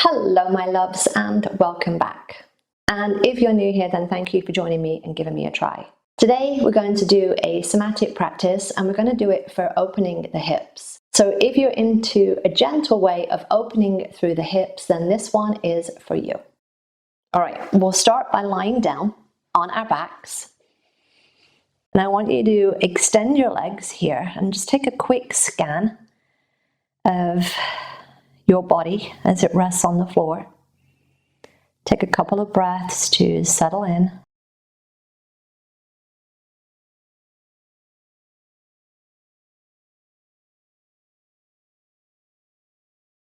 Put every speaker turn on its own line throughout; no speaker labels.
Hello my loves and welcome back. And if you're new here, then thank you for joining me and giving me a try. Today we're going to do a somatic practice and we're going to do it for opening the hips. So if you're into a gentle way of opening through the hips, then this one is for you. All right, we'll start by lying down on our backs. And I want you to extend your legs here and just take a quick scan of your body as it rests on the floor. Take a couple of breaths to settle in.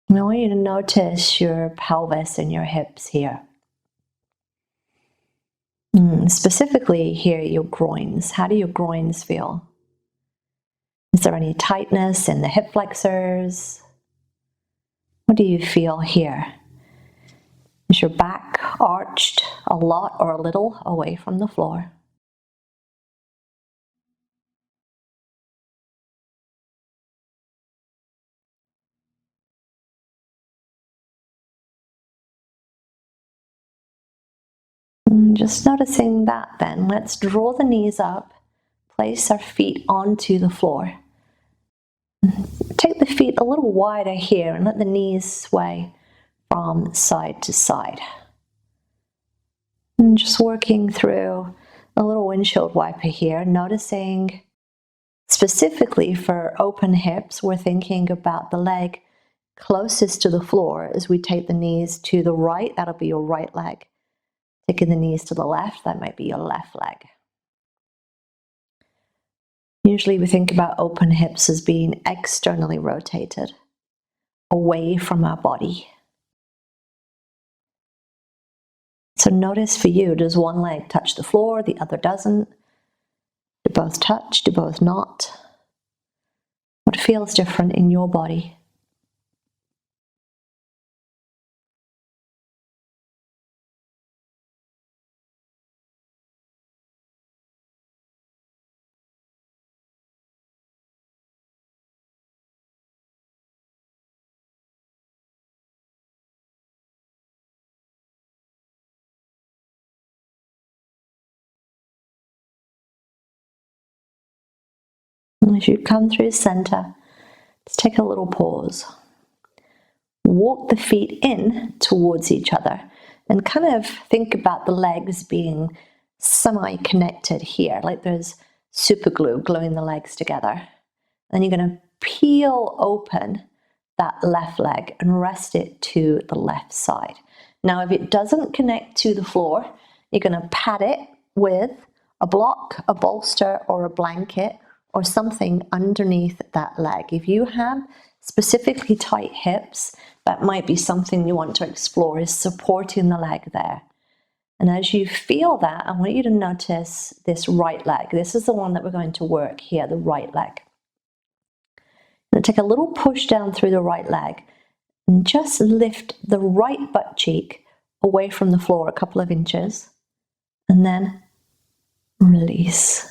And I want you to notice your pelvis and your hips here. Specifically here, your groins. How do your groins feel? Is there any tightness in the hip flexors? What do you feel here? Is your back arched a lot or a little away from the floor? Just noticing that then, let's draw the knees up, place our feet onto the floor. Take the feet a little wider here and let the knees sway from side to side. And just working through a little windshield wiper here, noticing specifically for open hips, we're thinking about the leg closest to the floor as we take the knees to the right, that'll be your right leg. Taking the knees to the left, that might be your left leg. Usually we think about open hips as being externally rotated, away from our body. So notice for you, does one leg touch the floor, the other doesn't? Do both touch, do both not? What feels different in your body? And as you come through center, just take a little pause. Walk the feet in towards each other and kind of think about the legs being semi-connected here, like there's super glue gluing the legs together. Then you're going to peel open that left leg and rest it to the left side. Now, if it doesn't connect to the floor, you're going to pad it with a block, a bolster, or a blanket, or something underneath that leg. If you have specifically tight hips, that might be something you want to explore, is supporting the leg there. And as you feel that, I want you to notice this right leg. This is the one that we're going to work here, the right leg. And take a little push down through the right leg and just lift the right butt cheek away from the floor a couple of inches and then release.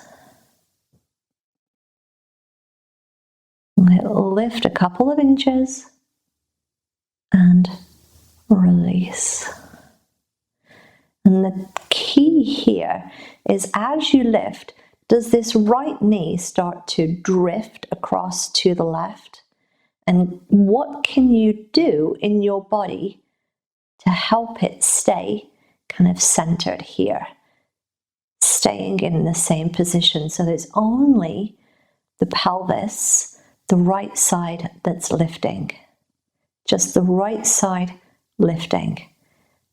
Lift a couple of inches and release. And the key here is as you lift, does this right knee start to drift across to the left? And what can you do in your body to help it stay kind of centered here? Staying in the same position. So there's only the pelvis, the right side that's lifting. Just the right side lifting.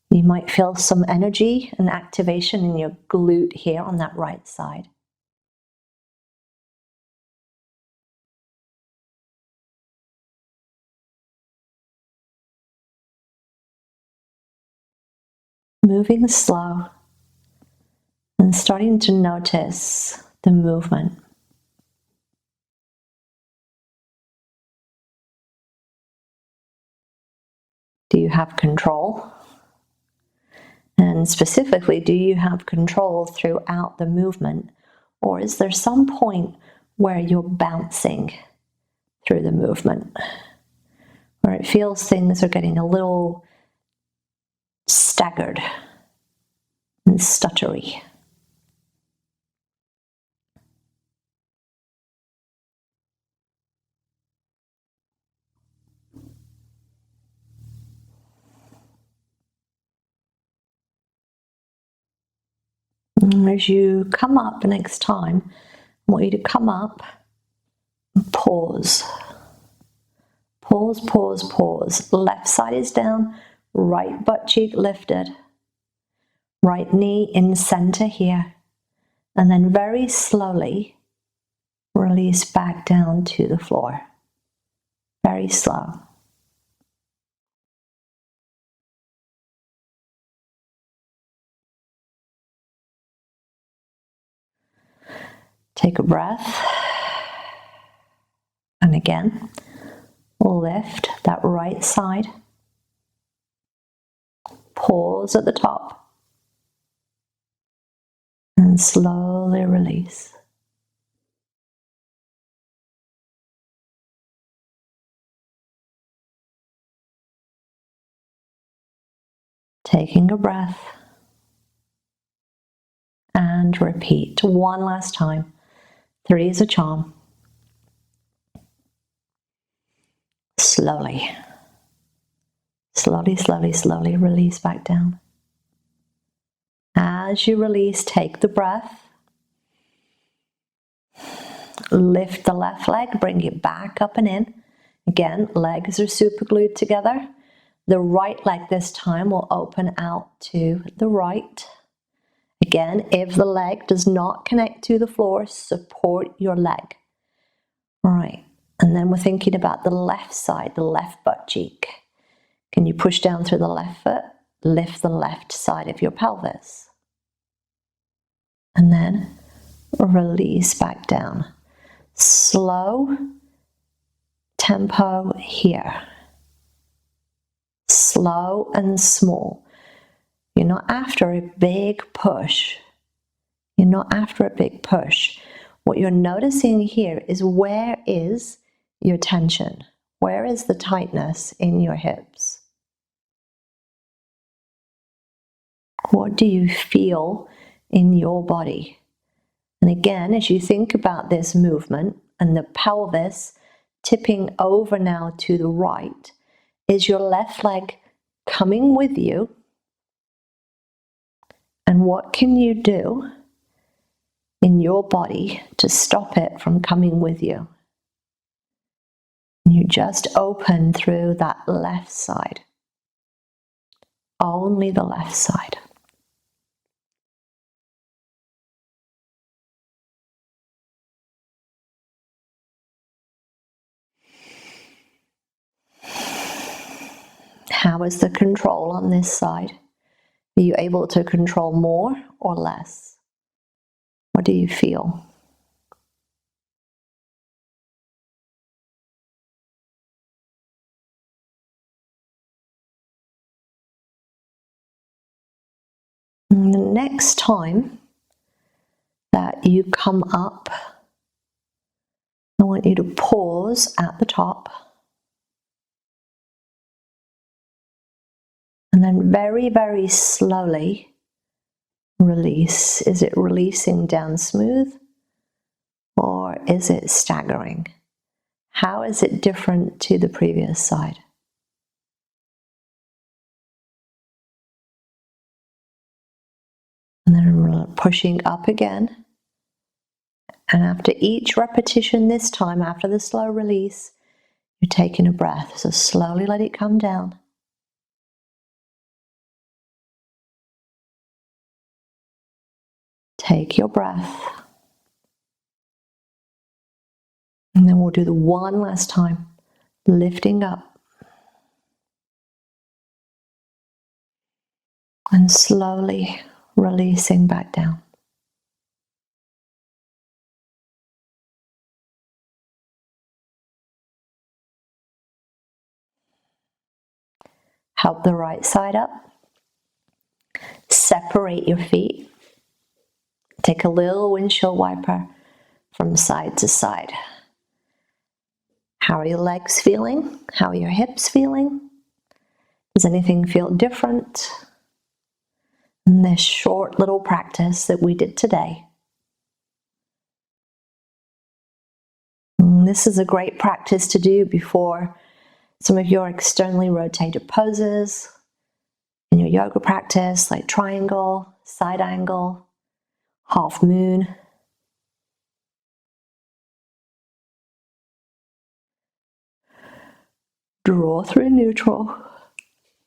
You might feel some energy and activation in your glute here on that right side. Moving slow and starting to notice the movement. Do you have control? And specifically, do you have control throughout the movement? Or is there some point where you're bouncing through the movement? Where it feels things are getting a little staggered and stuttery. As you come up the next time, I want you to come up and pause. Pause, pause, pause. Left side is down, right butt cheek lifted. Right knee in center here. And then very slowly release back down to the floor. Very slow. Take a breath. And again, lift that right side. Pause at the top. And slowly release. Taking a breath. And repeat one last time. 3 is a charm. Slowly. Slowly, slowly, slowly release back down. As you release, take the breath. Lift the left leg, bring it back up and in. Again, legs are super glued together. The right leg this time will open out to the right. Again, if the leg does not connect to the floor, support your leg. All right, and then we're thinking about the left side, the left butt cheek. Can you push down through the left foot? Lift the left side of your pelvis. And then release back down. Slow tempo here. Slow and small. You're not after a big push. You're not after a big push. What you're noticing here is, where is your tension? Where is the tightness in your hips? What do you feel in your body? And again, as you think about this movement and the pelvis tipping over now to the right, is your left leg coming with you? And what can you do in your body to stop it from coming with you? You just open through that left side. Only the left side. How is the control on this side? Are you able to control more or less? What do you feel? And the next time that you come up, I want you to pause at the top. And then very, very slowly release. Is it releasing down smooth? Or is it staggering? How is it different to the previous side? And then pushing up again. And after each repetition this time, after the slow release, you're taking a breath. So slowly let it come down. Take your breath. And then we'll do the one last time. Lifting up. And slowly releasing back down. Help the right side up. Separate your feet. Take a little windshield wiper from side to side. How are your legs feeling? How are your hips feeling? Does anything feel different? in this short little practice that we did today. And this is a great practice to do before some of your externally rotated poses in your yoga practice, like triangle, side angle, half moon. Draw through neutral.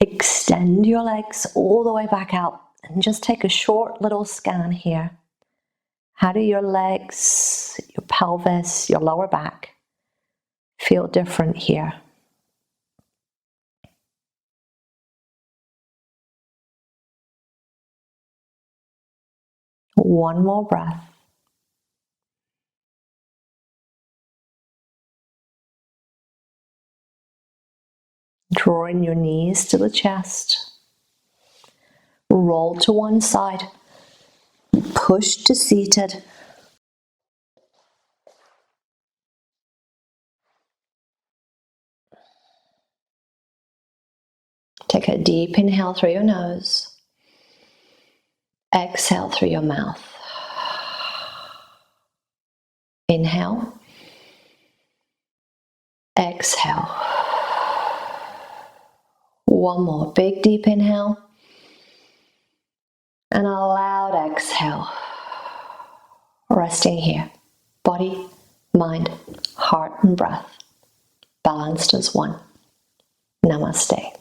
Extend your legs all the way back out and just take a short little scan here. How do your legs, your pelvis, your lower back feel different here? One more breath. Drawing your knees to the chest. Roll to one side. Push to seated. Take a deep inhale through your nose. Exhale through your mouth. Inhale. Exhale. One more big deep inhale. And a loud exhale. Resting here. Body, mind, heart, and breath. Balanced as one. Namaste.